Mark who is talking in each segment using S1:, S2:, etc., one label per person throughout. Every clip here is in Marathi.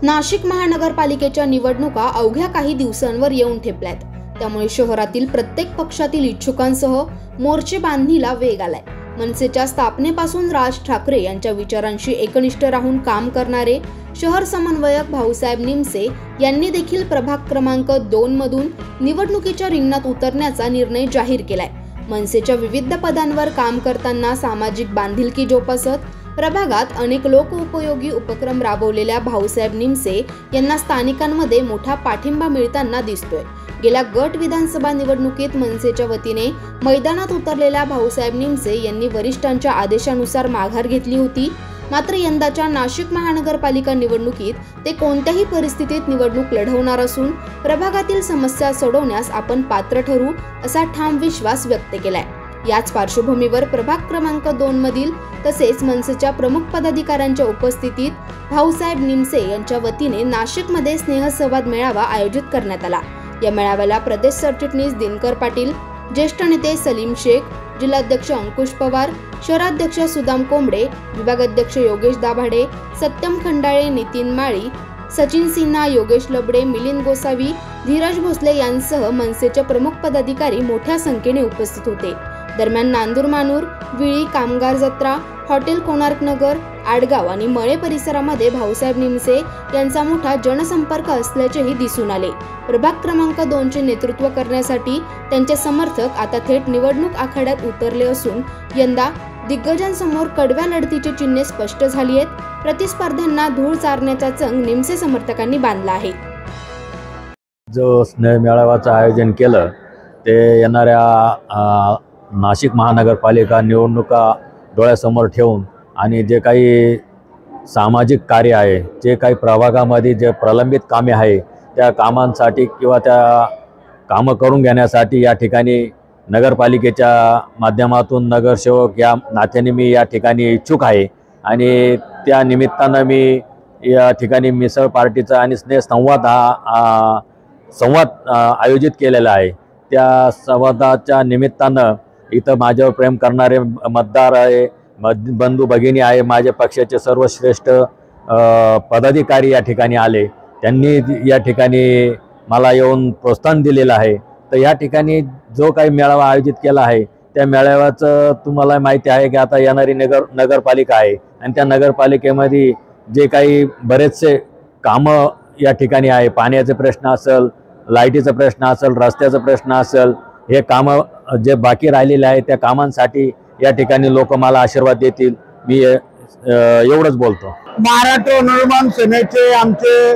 S1: नाशिक महानगरपालिकेच्या निवडणुका अवघ्या काही दिवसांवर येऊन ठेपल्यात। त्यामुळे शहरातील प्रत्येक पक्षातील इच्छुकांसह मोर्चे बांधणीला वेग आलाय। मनसेच्या स्थापनेपासून राज ठाकरे यांच्या विचारांशी एकनिष्ठ राहून काम करणारे शहर समन्वयक भाऊसाहेब निमसे यांनी देखील प्रभाग क्रमांक 2 मधून निवडणुकीच्या रिंगणात उतरण्याचा निर्णय जाहीर केलाय। मनसेच्या विविध पदांवर काम करताना सामाजिक बांधिलकी जोपासत प्रभागात अनेक लोकोपयोगी उपक्रम राबवलेल्या भाऊसाहेब निमसे यांना स्थानिकांमध्ये मोठा पाठिंबा मिळताना दिसतोय। गेल्या गट विधानसभा निवडणुकीत मनसेच्या वतीने मैदानात उतरलेल्या भाऊसाहेब निमसे यांनी वरिष्ठांच्या आदेशानुसार माघार घेतली होती। मात्र यंदाच्या नाशिक महानगरपालिका निवडणुकीत ते कोणत्याही परिस्थितीत निवडणूक लढवणार असून प्रभागातील समस्या सोडवण्यास आपण पात्र ठरू असा ठाम विश्वास व्यक्त केलाय। याच पार्श्वभूमीवर प्रभाग क्रमांक 2 मधील तसेच मनसेच्या प्रमुख पदाधिकाऱ्यांच्या उपस्थितीत भाऊसाहेब निमसे यांच्या वतीने नाशिकमध्ये स्नेहसंवाद मेळावा आयोजित करण्यात आला। या मेळाव्याला प्रदेश सरचिटणीस दिनकर पाटील, ज्येष्ठ नेते सलीम शेख, जिल्हाध्यक्ष अंकुश पवार, शहराध्यक्ष सुदाम कोंबडे, विभागाध्यक्ष योगेश दाभाडे, सत्यम खंडाळे, नितीन माळी, सचिन सिन्हा, योगेश लबडे, मिलिंद गोसावी, धीरज भोसले यांसह मनसेचे प्रमुख पदाधिकारी मोठ्या संख्येने उपस्थित होते। दरम्यान नांदूर मानूर, विळी, कामगार जत्रा, हॉटेल कोणार्क नगर, आडगाव आणि मळे परिसरामध्ये भाऊसाहेब निमसे यांचा मोठा जनसंपर्क असल्याचेही दिसून आले। प्रभाग क्रमांक 2 चे नेतृत्व करण्यासाठी त्यांचे समर्थक आता थेट निवडणूक आखाड्यात उतरले असून यंदा दिग्गजांसमोर कडव्या लढतीची चिन्हे स्पष्ट झाली आहेत। प्रतिस्पर्ध्यांना धूळ चारण्याचा चंग निमसे समर्थकांनी बांधला आहे।
S2: जो स्नेह मेळाव्याचं आयोजन केलं ते येणाऱ्या नाशिक महानगरपालिका निवडणुका डोळ्यासमोर ठेवून आणि जे काही सामाजिक कार्य आहे, जे काही प्रभागामध्ये जे प्रलंबित कामे आहे त्या कामांसाठी किंवा त्या कामं करून घेण्यासाठी या ठिकाणी नगरपालिकेच्या माध्यमातून नगरसेवक या नात्याने मी या ठिकाणी इच्छुक आहे आणि त्या निमित्तानं मी या ठिकाणी मिसळ पार्टीचा आणि स्नेह संवाद हा संवाद आयोजित केलेला आहे। त्या संवादाच्या निमित्तानं इथं माझ्यावर प्रेम करणारे मतदार आहे, बंधू भगिनी आहे, माझ्या पक्षाचे सर्वश्रेष्ठ पदाधिकारी या ठिकाणी आले। त्यांनी या ठिकाणी मला येऊन प्रोत्साहन दिलेलं आहे। तर या ठिकाणी जो काही मेळावा आयोजित केला आहे त्या मेळाव्याचं तुम्हाला माहिती आहे की आता येणारी नगरपालिका आहे आणि त्या नगरपालिकेमध्ये जे काही बरेचसे कामं या ठिकाणी आहे, पाण्याचे प्रश्न असेल, लाईटीचा प्रश्न असेल, रस्त्याचा प्रश्न असेल, हे कामं जे बाकी राहिलेले आहे त्या कामांसाठी या ठिकाणी लोक मला आशीर्वाद देतील। मी एवढंच बोलतो।
S3: महाराष्ट्र नवनिर्माण सेनेचे आमचे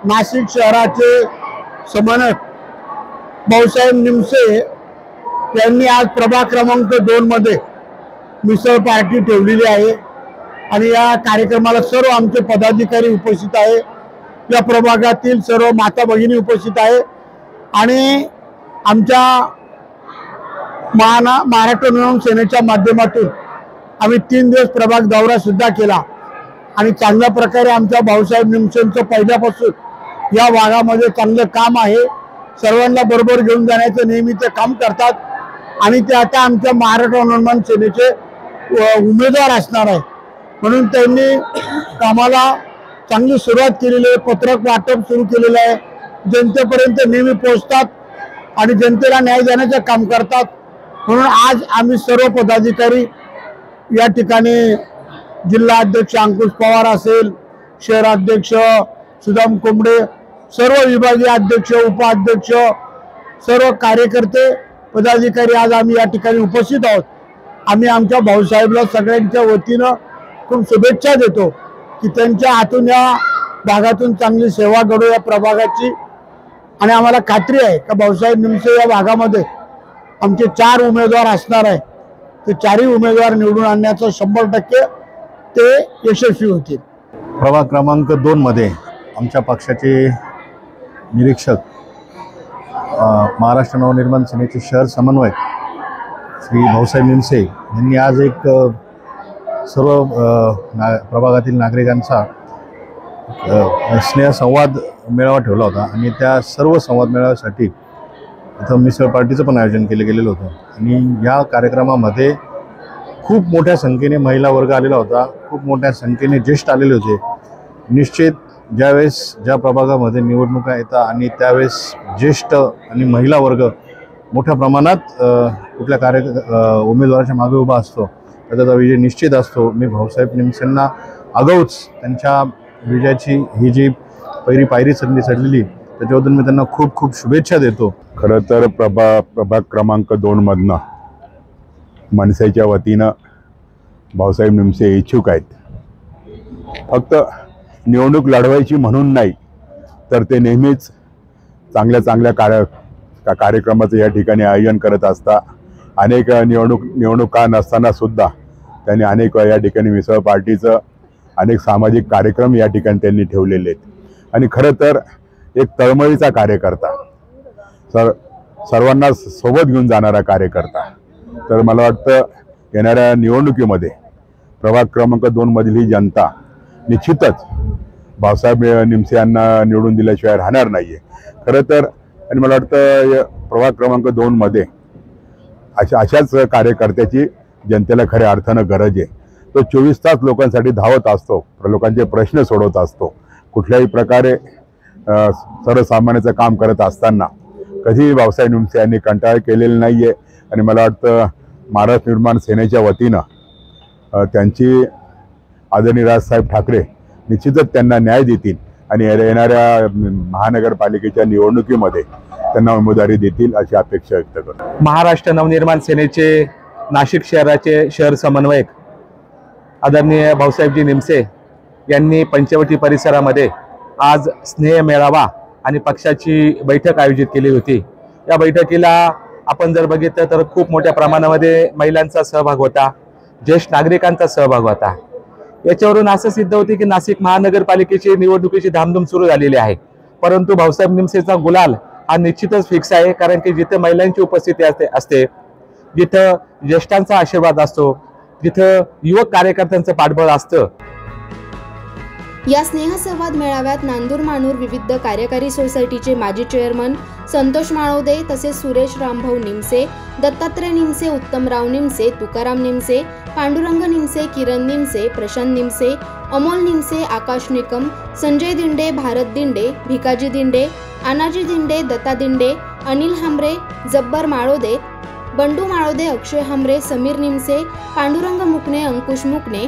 S3: नाशिक शहराचे समन्वयक भाऊसाहेब निमसे यांनी आज प्रभाग क्रमांक 2 मध्ये मिसळ पार्टी ठेवलेली आहे आणि या कार्यक्रमाला सर्व आमचे पदाधिकारी उपस्थित आहे। या प्रभागातील सर्व माता भगिनी उपस्थित आहे आणि आमच्या महाराष्ट्र नवनिर्माण सेनेच्या माध्यमातून आम्ही 3 दिवस प्रभाग दौरा सुद्धा केला आणि चांगल्या प्रकारे आमच्या भाऊसाहेब निमसेंचं पहिल्यापासून या भागामध्ये चांगलं काम आहे। सर्वांना बरोबर घेऊन जाण्याचं नेहमी ते काम करतात आणि ते आता आमच्या महाराष्ट्र नवनिर्माण सेनेचे उमेदवार असणार आहे म्हणून त्यांनी कामाला चांगली सुरुवात केलेली आहे। पत्रक वाटप सुरू केलेलं आहे, जनतेपर्यंत नेहमी पोहोचतात आणि जनतेला न्याय देण्याचं काम करतात। म्हणून आज आम्ही सर्व पदाधिकारी या ठिकाणी जिल्हा अध्यक्ष अंकुश पवार असेल, शहराध्यक्ष सुदाम कोंबडे, सर्व विभागीय अध्यक्ष, उपाध्यक्ष, सर्व कार्यकर्ते, पदाधिकारी आज आम्ही या ठिकाणी उपस्थित आहोत। आम्ही आमच्या भाऊसाहेबला सगळ्यांच्या वतीनं खूप शुभेच्छा देतो की त्यांच्या हातून या भागातून चांगली सेवा घडो या प्रभागाची आणि आम्हाला खात्री आहे की भाऊसाहेब निमसे या भागामध्ये आमचे 4 उमेदवार असणार आहे। ते 4ही उमेदवार निवडून आणण्याचं 100% ते यशस्वी होतील।
S4: प्रभाग क्रमांक 2 मध्ये आमच्या पक्षाचे निरीक्षक महाराष्ट्र नवनिर्माण सेनेचे शहर समन्वयक श्री भाऊसाहेब निमसे यांनी आज एक सर्व प्रभागातील नागरिकांचा स्नेहसंवाद मेळावा ठेवला होता आणि त्या सर्व संवाद मेळाव्यासाठी इथं मिसळ पार्टीचं पण आयोजन केलं गेलेलं होतं आणि या कार्यक्रमामध्ये खूप मोठ्या संख्येने महिला वर्ग आलेला होता, खूप मोठ्या संख्येने ज्येष्ठ आलेले होते। निश्चित ज्यावेळेस ज्या प्रभागामध्ये निवडणुका येतात आणि त्यावेळेस ज्येष्ठ आणि महिला वर्ग मोठ्या प्रमाणात कुठल्या उमेदवाराच्या मागे उभा असतो, त्याचा विजय निश्चित असतो. मी भाऊसाहेब निमसेंना आगाऊच त्यांच्या विजयाची ही जी पहिली पायरी चढलेली त्याच्याबद्दल मी त्यांना खूप खूप शुभेच्छा देतो.
S5: खरं तर प्रभाग क्रमांक 2 मधनं मनसेच्या वतीनं भाऊसाहेब निमसे इच्छुक आहेत. फक्त निवडणूक लढवायची म्हणून नाही, तर ते नेहमीच चांगल्या कार्यक्रमाचं या ठिकाणी आयोजन करत असतात. अनेक निवडणुका नसताना सुद्धा त्यांनी अनेक या ठिकाणी मिसळ पार्टीचं अनेक सामाजिक कार्यक्रम या ठिकाणी त्यांनी ठेवलेले आहेत. आणि खरं तर एक तळमळीचा कार्यकर्ता, सर्वांना सोबत घेऊन जाणारा कार्यकर्ता. तर मला वाटतं येणाऱ्या निवडणुकीमध्ये प्रभाग क्रमांक 2 मधील ही जनता निश्चितच भाऊसाहेब निमसे यांना निवडून दिल्याशिवाय राहणार नाही आहे. खरं तर आणि मला वाटतं प्रभाग क्रमांक 2 मध्ये अशाच कार्यकर्त्याची जनतेला खऱ्या अर्थानं गरज आहे. तो 24 तास लोकांसाठी धावत असतो, लोकांचे प्रश्न सोडवत असतो. कुठल्याही प्रकारे सर्वसामान्याचं काम करत असताना कधीही भाऊसाहेब निमसे यांनी कंटाळ केलेला नाही आहे. आणि मला वाटतं महाराष्ट्र निर्माण सेनेच्या वतीनं त्यांची आदरणीय राजसाहेब ठाकरे निश्चितच त्यांना न्याय देतील आणि येणाऱ्या महानगरपालिकेच्या निवडणुकीमध्ये त्यांना उमेदवारी देतील अशी अपेक्षा व्यक्त करतो.
S6: महाराष्ट्र नवनिर्माण सेनेचे नाशिक शहराचे शहर समन्वयक आदरणीय भाऊसाहेबजी निमसे यांनी पंचवटी परिसरामध्ये आज स्नेह मेळावा आणि पक्षाची बैठक आयोजित केली होती. या बैठकीला आपण जर बघितलं तर खूप मोठ्या प्रमाणामध्ये महिलांचा सहभाग होता, ज्येष्ठ नागरिकांचा सहभाग होता. याच्यावरून असं सिद्ध होते की नाशिक महानगरपालिकेची निवडणुकीची धामधूम सुरू झालेली आहे. परंतु भाऊसाहेब निमसेचा गुलाल हा निश्चितच फिक्स आहे, कारण की जिथे महिलांची उपस्थिती असते, जिथं ज्येष्ठांचा आशीर्वाद असतो, जिथं युवक कार्यकर्त्यांचं पाठबळ असतं.
S1: या स्नेहसंवाद मेळाव्यात नांदूर मानूर विविध कार्यकारी सोसायटीचे माजी चेअरमन संतोष माळोदे, तसेच सुरेश रामभाऊ निमसे, दत्तात्रय निमसे, उत्तमराव निमसे, तुकाराम निमसे, पांडुरंग निमसे, किरण निमसे, प्रशांत निमसे, अमोल निमसे, आकाश निकम, संजय दिंडे, भारत दिंडे, भिकाजी दिंडे, आनाजी दिंडे, दत्ता दिंडे, अनिल हांबरे, जब्बर माळोदे, बंडू माळोदे, अक्षय हांबरे, समीर निमसे, पांडुरंग मुकणे, अंकुश मुकणे,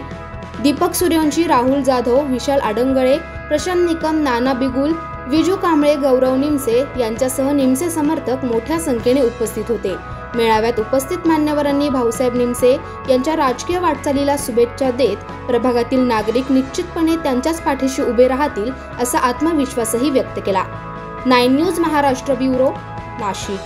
S1: दीपक सूर्यवंशी, राहुल जाधव, विशाल आडंगळे, प्रशांत निकम, नाना बिगुल, विजू कांबळे, गौरव निमसे यांच्यासह निमसे समर्थक मोठ्या संख्येने उपस्थित होते. मेळाव्यात उपस्थित मान्यवरांनी भाऊसाहेब निमसे यांच्या राजकीय वाटचालीला शुभेच्छा देत प्रभागातील नागरिक निश्चितपणे त्यांच्याच पाठीशी उभे राहतील असा आत्मविश्वासही व्यक्त केला. 9 न्यूज महाराष्ट्र ब्युरो, नाशिक.